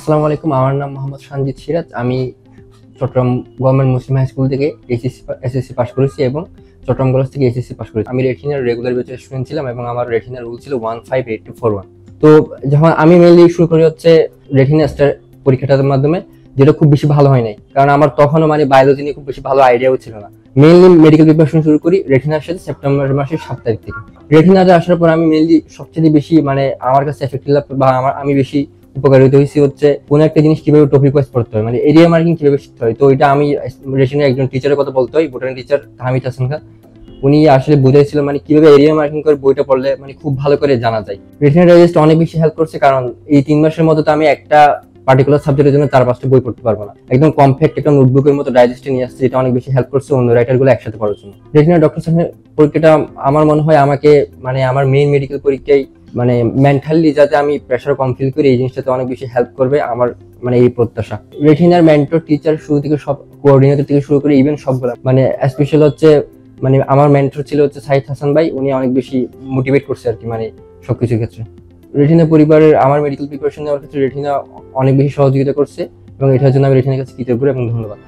আসসালামু আলাইকুম। আমার নাম মোহাম্মদ সঞ্জিত সিরাজ। আমি Chattogram government Muslim high school থেকে এসএসসি পাস করেছি এবং চট্টগ্রাম কলেজ থেকে এসএসসি পাস করেছি। আমি রেটিনার রেগুলার ব্যাচের স্টুডেন্ট ছিলাম এবং আমার রেটিনার রুল ছিল 158241। তো যখন আমি মেইনলি শুরু করি হচ্ছে রেটিনা স্টার পরীক্ষাটার মাধ্যমে, যেটা খুব বেশি ভালো হয় নাই, কারণ আমার তখনও বায়োলজি নিয়ে খুব বেশি ভালো আইডিয়াও ছিল না। মেইনলি মেডিকেল প্রিপারেশন শুরু করি রেটিনার সাথে সেপ্টেম্বর মাসের 7 তারিখ থেকে। রেটিনাতে আসার পর আমি মেইনলি সবচেয়ে বেশি আমার কাছে এফেক্টিভ বা আমি বেশি উপকারিত হয়েছি হচ্ছে কোন একটা জিনিস কিভাবে টপিক ওয়াইজ পড়তে হয়, এরিয়া মার্কিং কিভাবে শিখতে হয়। তো এটা আমি রেশনের একজন টিচারের কথা বলতে হয়, বোটানি টিচার হামিদ হাসান খান। উনি আসলে বুঝাইছিল কিভাবে এরিয়া মার্কিং করে বইটা পড়লে খুব ভালো করে জানা যায়। রেটিনা ডাইজেস্ট অনেক বেশি হেল্প করছে, কারণ এই 3 মাসের মধ্যে তো আমি একটা পার্টিকুলার সাবজেক্টের জন্য 4-5টা বই পড়তে পারবো না। একদম কমপ্যাক্ট একটা নোটবুকের মতো ডাইজেস্টে নিয়ে আসছে, যেটা অনেক বেশি হেল্প করছে অন্য রাইটার গুলো একসাথে পড়ার জন্য। রেটিনা ডক্টর সাহেবের পরীক্ষাটা আমার মনে হয় আমাকে আমার মেইন মেডিকেল পরীক্ষায় মেন্টালি যাতে আমি প্রেশার কম ফিল করি, এই জিনিসটাতে অনেক বেশি হেল্প করবে আমার, এই প্রত্যাশা। রেটিনার মেন্টর টিচার শুরু থেকে সব কোঅর্ডিনেটর থেকে শুরু করে ইভেন সবগুলো স্পেশাল হচ্ছে আমার মেন্টর ছিল হচ্ছে সাইদ হাসান ভাই। উনি অনেক বেশি মোটিভেট করছে আর কি সবকিছুর ক্ষেত্রে। রেটিনা পরিবারের আমার মেডিকেল প্রিপারেশন নেওয়ার ক্ষেত্রে রেটিনা অনেক বেশি সহযোগিতা করছে এবং এটার জন্য আমি রেটিনার কাছে কৃতজ্ঞ এবং ধন্যবাদ।